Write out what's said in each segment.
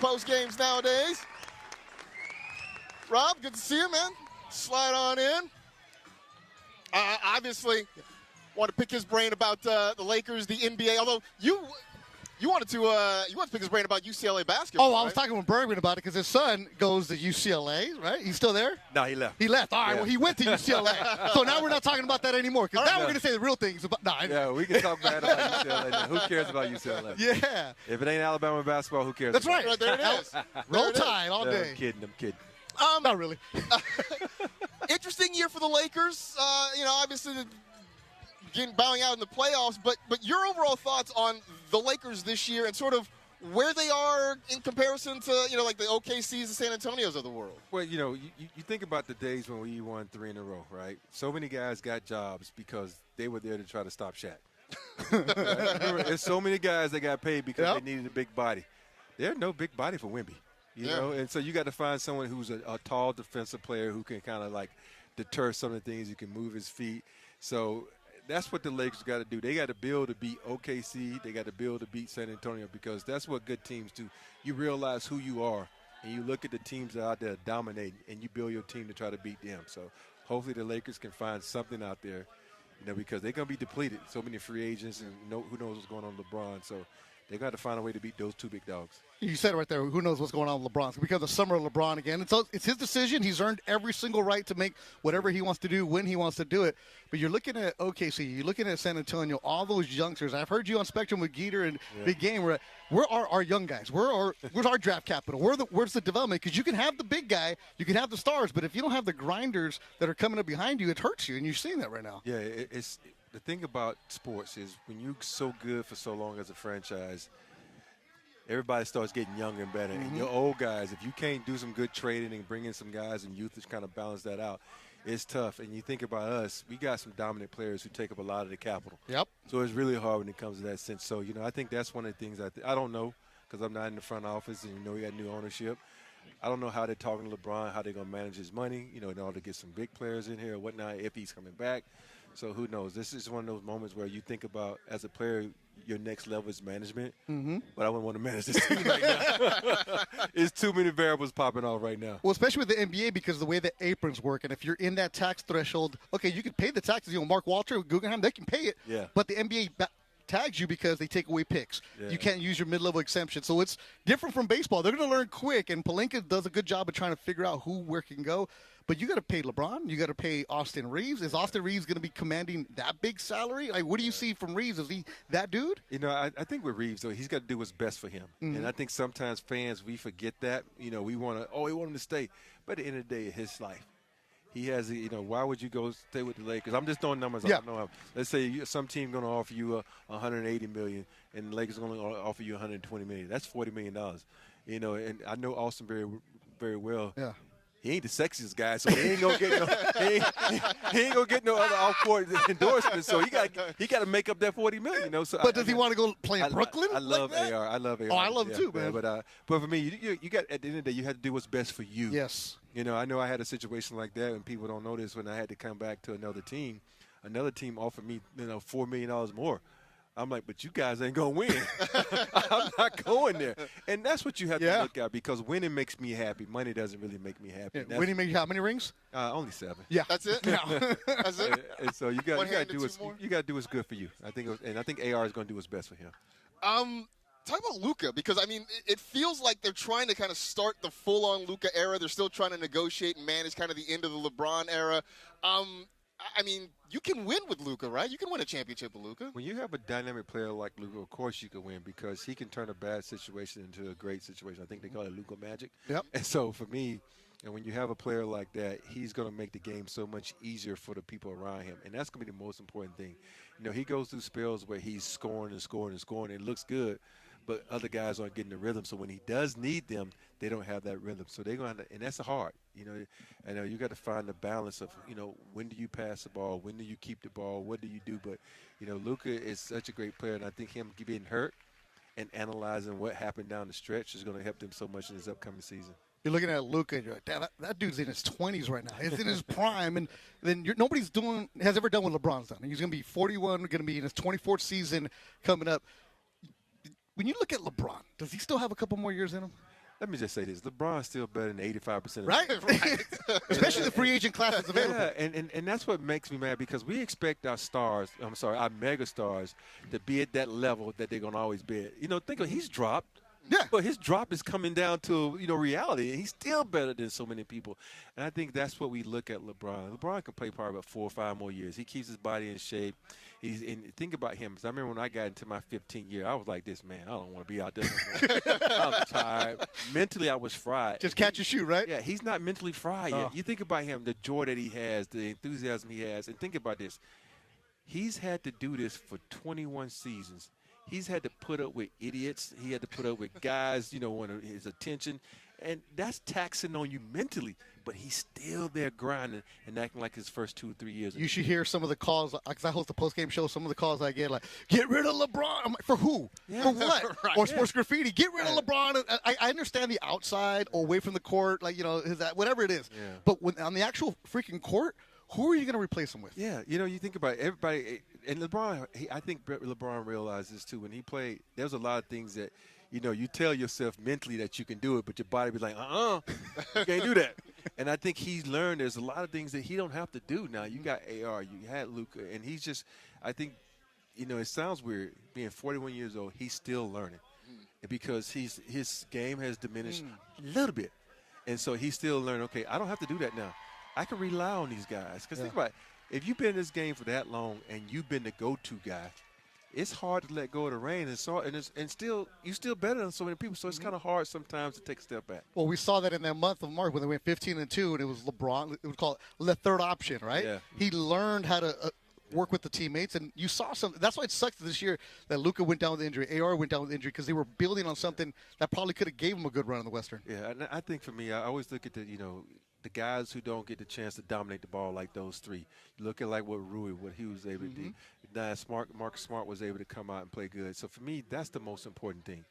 post games nowadays. Rob, good to see you, man. Slide on in. Obviously, want to pick his brain about the Lakers, the NBA. Although you wanted to pick his brain about UCLA basketball. Oh, I was talking with Bergman about it because his son goes to UCLA, right? He's still there? No, he left. He left. All right, well, he went to UCLA. So now we're not talking about that anymore because now we're going to say the real things. Yeah, we can talk bad about UCLA now. Who cares about UCLA? Yeah. If it ain't Alabama basketball, who cares? That's right. There it is. Roll Tide all day. I'm kidding. Not really. Interesting year for the Lakers. Obviously bowing out in the playoffs, but your overall thoughts on the Lakers this year and sort of where they are in comparison to, like the OKCs and San Antonios of the world. Well, you think about the days when we won 3 in a row, right? So many guys got jobs because they were there to try to stop Shaq. Right? There's so many guys that got paid because they needed a big body. There's no big body for Wemby, you know? And so you got to find someone who's a tall defensive player who can kind of like deter some of the things. He can move his feet. So that's what the Lakers got to do. They got to build to beat OKC. They got to build to beat San Antonio because that's what good teams do. You realize who you are, and you look at the teams that are out there dominating, and you build your team to try to beat them. So hopefully the Lakers can find something out there, because they're going to be depleted. So many free agents, and who knows what's going on with LeBron. So they're going to find a way to beat those 2 big dogs. You said it right there. Who knows what's going on with LeBron? It's because the summer of LeBron again. It's his decision. He's earned every single right to make whatever he wants to do when he wants to do it. But you're looking at OKC. You're looking at San Antonio, all those youngsters. I've heard you on Spectrum with Geeter and Big Game. Where are our young guys? Where's our draft capital? Where's the development? Because you can have the big guy, you can have the stars, but if you don't have the grinders that are coming up behind you, it hurts you, and you're seeing that right now. Yeah, it's the thing about sports is when you're so good for so long as a franchise, everybody starts getting younger and better. And your old guys, if you can't do some good trading and bring in some guys and youth to kind of balance that out, it's tough. And you think about us, we got some dominant players who take up a lot of the capital. Yep. So it's really hard when it comes to that sense. So, I think that's one of the things I don't know because I'm not in the front office and, we got new ownership. I don't know how they're talking to LeBron, how they're going to manage his money, in order to get some big players in here or whatnot, if he's coming back. So who knows? This is one of those moments where you think about, as a player, your next level is management. But I wouldn't want to manage this team right now. It's too many variables popping off right now. Well, especially with the NBA because of the way the aprons work. And if you're in that tax threshold, okay, you can pay the taxes. Mark Walter, Guggenheim, they can pay it. Yeah. But the NBA tags you because they take away picks. Yeah. You can't use your mid-level exemption. So it's different from baseball. They're going to learn quick, and Pelinka does a good job of trying to figure out where can go. But you got to pay LeBron. You got to pay Austin Reaves. Is Austin Reaves going to be commanding that big salary? Like, what do you see from Reaves? Is he that dude? I think with Reaves, though, he's got to do what's best for him. And I think sometimes fans, we forget that. We want to, we want him to stay. But at the end of the day, his life. He has, why would you go stay with the Lakers? I'm just throwing numbers out. No, let's say some team going to offer you $180 million, and the Lakers going to offer you $120 million. That's $40 million. And I know Austin very, very well. Yeah. He ain't the sexiest guy, so he ain't gonna get no other off-court endorsements. So he got to make up that $40 million. So but does he want to go play in Brooklyn? I love AR. I love AR. Oh, I love him too, man. But for me, you got at the end of the day, you have to do what's best for you. Yes. I know I had a situation like that, and people don't know this. When I had to come back to another team offered me $4 million more. I'm like, but you guys ain't going to win. I'm not going there. And that's what you have to look at because winning makes me happy. Money doesn't really make me happy. Yeah. Winning makes you how many rings? Only 7. Yeah. That's it? That's it? And so you got to do what's good for you. I think AR is going to do what's best for him. Talk about Luka because, it feels like they're trying to kind of start the full-on Luka era. They're still trying to negotiate and manage kind of the end of the LeBron era. You can win with Luka, right? You can win a championship with Luka. When you have a dynamic player like Luka, of course you can win because he can turn a bad situation into a great situation. I think they call it Luka magic. Yep. And so for me, and when you have a player like that, he's going to make the game so much easier for the people around him. And that's going to be the most important thing. He goes through spells where he's scoring and scoring and scoring. And it looks good, but other guys aren't getting the rhythm. So when he does need them, they don't have that rhythm. So they're going to, and that's hard. You got to find the balance of, when do you pass the ball? When do you keep the ball? What do you do? But, Luka is such a great player, and I think him getting hurt and analyzing what happened down the stretch is going to help them so much in this upcoming season. You're looking at Luka, and you're like, damn, that dude's in his 20s right now. He's in his prime, and then nobody's has ever done what LeBron's done. He's going to be 41, going to be in his 24th season coming up. When you look at LeBron, does he still have a couple more years in him? Let me just say this: LeBron's still better than 85% of Right? Especially the free agent class that's available. Yeah, and that's what makes me mad because we expect our stars, our mega stars, to be at that level that they're going to always be at. Think of he's dropped. Yeah. But his drop is coming down to, reality. And he's still better than so many people. And I think that's what we look at LeBron. LeBron can play probably about 4 or 5 more years. He keeps his body in shape. And think about him. Because I remember when I got into my 15th year, I was like this, man, I don't want to be out there no more. I'm tired. Mentally, I was fried. Just catch and shoot, right? Yeah, he's not mentally fried yet. You think about him, the joy that he has, the enthusiasm he has. And think about this. He's had to do this for 21 seasons. He's had to put up with idiots. He had to put up with guys, wanting his attention. And that's taxing on you mentally. But he's still there grinding and acting like his first 2 or 3 years. You should hear some of the calls, because I host a post-game show, some of the calls I get, like, get rid of LeBron. I'm like, for who? Yeah. For what? Right. Or sports graffiti. Get rid of LeBron. I understand the outside or away from the court, whatever it is. Yeah. But on the actual freaking court, who are you going to replace him with? Yeah, you think about it, everybody, and LeBron, I think LeBron realized this too. When he played, there was a lot of things that, you tell yourself mentally that you can do it, but your body be like, you can't do that. And I think he's learned there's a lot of things that he don't have to do now. You got AR, you had Luka, and he's just, I think, it sounds weird, being 41 years old, he's still learning. Because his game has diminished a little bit. And so he's still learning, okay, I don't have to do that now. I can rely on these guys. Because think about it. If you've been in this game for that long and you've been the go-to guy, it's hard to let go of the reins. And still, you're still better than so many people. So it's kind of hard sometimes to take a step back. Well, we saw that in that month of March when they went 15-2, and it was LeBron. It was called the third option, right? Yeah. He learned how to work with the teammates, and you saw something. That's why it sucks this year that Luka went down with injury, AR went down with injury, because they were building on something that probably could have gave him a good run in the Western. Yeah, and I think for me, I always look at the guys who don't get the chance to dominate the ball like those three. You look at like what he was able to do. Now, Marcus Smart was able to come out and play good. So for me, that's the most important thing.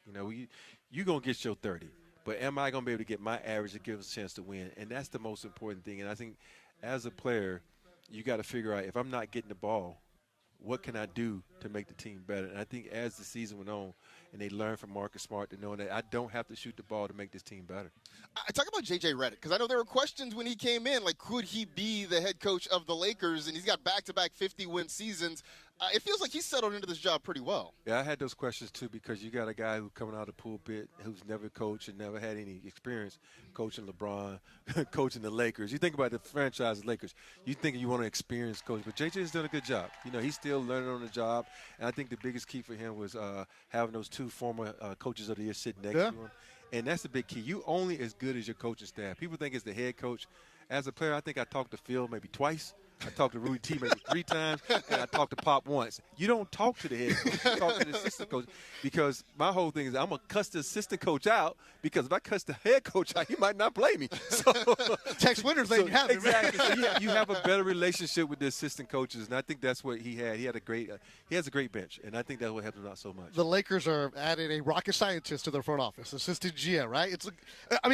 You're going to get your 30, but am I going to be able to get my average to give us a chance to win? And that's the most important thing. And I think as a player, you got to figure out, if I'm not getting the ball, what can I do to make the team better? And I think as the season went on and they learned from Marcus Smart to know that I don't have to shoot the ball to make this team better. I talk about J.J. Redick because I know there were questions when he came in, like, could he be the head coach of the Lakers? And he's got back-to-back 50-win seasons. It feels like he's settled into this job pretty well. Yeah, I had those questions, too, because you got a guy who's coming out of the pulpit who's never coached and never had any experience coaching LeBron, coaching the Lakers. You think about the franchise Lakers. You think you want to experience coach, but J.J.'s done a good job. He's still learning on the job, and I think the biggest key for him was having those 2 former coaches of the year sitting next to him. And that's the big key. You only as good as your coaching staff. People think it's the head coach. As a player, I think I talked to Phil maybe twice. I talked to Rudy T maybe 3 times, and I talked to Pop once. You don't talk to the head coach. You talk to the assistant coach, because my whole thing is I'm going to cuss the assistant coach out, because if I cuss the head coach out, he might not play me. So Tex Winters letting you have it. Exactly. So you have a better relationship with the assistant coaches, and I think that's what he had. He has a great bench, and I think that's what helped him out so much. The Lakers are adding a rocket scientist to their front office, assistant GM, right?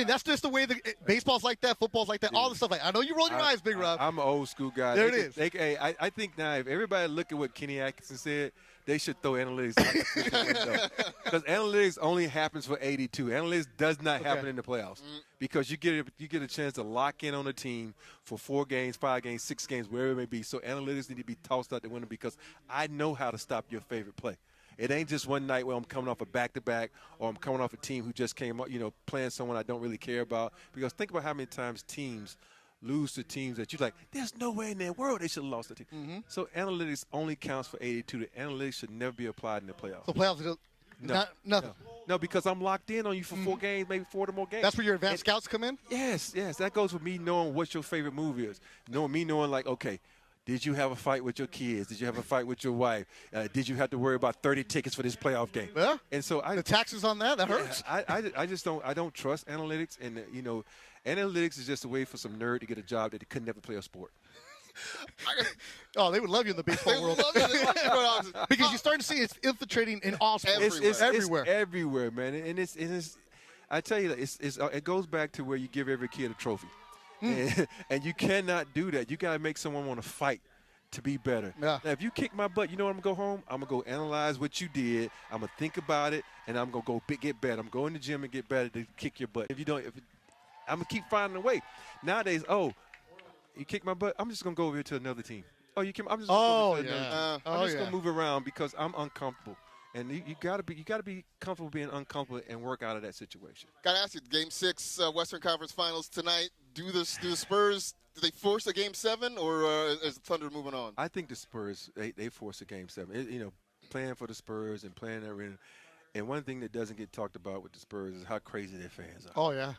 That's just the way baseball's like that, football's like that, all the stuff like that. I know you roll your eyes, Big Rob. I'm an old school guy. There it is. I think now if everybody look at what Kenny Atkinson said, they should throw analytics out the window. Because analytics only happens for 82. Analytics does not happen in the playoffs. Because you get a chance to lock in on a team for 4 games, 5 games, 6 games, wherever it may be. So analytics need to be tossed out the window, because I know how to stop your favorite play. It ain't just one night where I'm coming off a back-to-back, or I'm coming off a team who just came up, playing someone I don't really care about. Because think about how many times teams lose to teams that you're like, there's no way in their world they should have lost the team. So analytics only counts for 82. The analytics should never be applied in the playoffs. So playoffs, nothing. No, because I'm locked in on you for 4 games, maybe 4 or more games. That's where your advanced scouts come in? Yes. That goes with me knowing what your favorite move is. Knowing like, okay, did you have a fight with your kids? Did you have a fight with your wife? Did you have to worry about 30 tickets for this playoff game? Yeah. And so the taxes on that hurts. I just don't trust analytics, and analytics is just a way for some nerd to get a job that they could never play a sport. They would love you in the baseball world. Because you're starting to see it's infiltrating in all sports. It's everywhere. It's everywhere, man. And it's I tell you, it goes back to where you give every kid a trophy. And you cannot do that. You got to make someone want to fight to be better. Yeah. Now, if you kick my butt, you know what I'm going to go home? I'm going to go analyze what you did. I'm going to think about it, and I'm going to go get better. I'm going to the gym and get better to kick your butt. If you don't, I'm going to keep finding a way. Nowadays, you kick my butt, I'm just going to go over here to another team. I'm just going to go over to another team. I'm just going to move around because I'm uncomfortable. And you gotta be comfortable being uncomfortable and work out of that situation. Got to ask you, Game 6, Western Conference Finals tonight. Do the Spurs? Do they force a Game 7, or is the Thunder moving on? I think the Spurs they force a Game 7. Playing for the Spurs and playing everything. And one thing that doesn't get talked about with the Spurs is how crazy their fans are. Oh, yeah.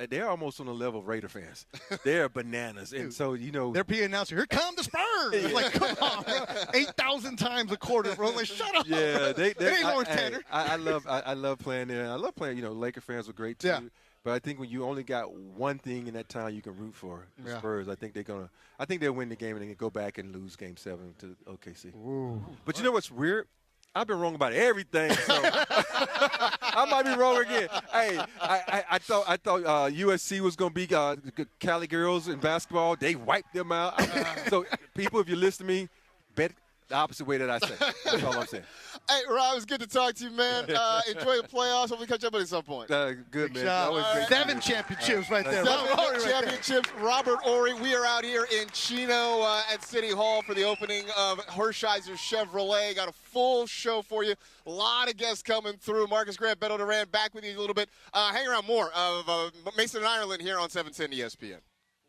They're almost on the level of Raider fans. They're bananas. And so, They're PA announcer, here come the Spurs. Yeah. Like, come on, bro. 8,000 times a quarter, bro. Like, shut up. Yeah. It ain't Lawrence Tanner. I love playing there. I love playing, Laker fans are great, too. Yeah. But I think when you only got one thing in that time you can root for, the Spurs, I think they'll win the game and they can go back and lose Game 7 to OKC. Ooh. But you know what's weird? I've been wrong about everything, so I might be wrong again. Hey, I thought USC was going to be Cali girls in basketball. They wiped them out. So, people, if you listen to me, bet the opposite way that I say. That's all I'm saying. Hey, Rob, it's good to talk to you, man. Enjoy the playoffs. Hopefully catch up with you at some point. Good, man. Job. 7 championships right there. 7 championships. Robert Horry. We are out here in Chino at City Hall for the opening of Hershiser Chevrolet. Got a full show for you. A lot of guests coming through. Marcus Grant, Beto Duran, back with you a little bit. Hang around more of Mason and Ireland here on 710 ESPN.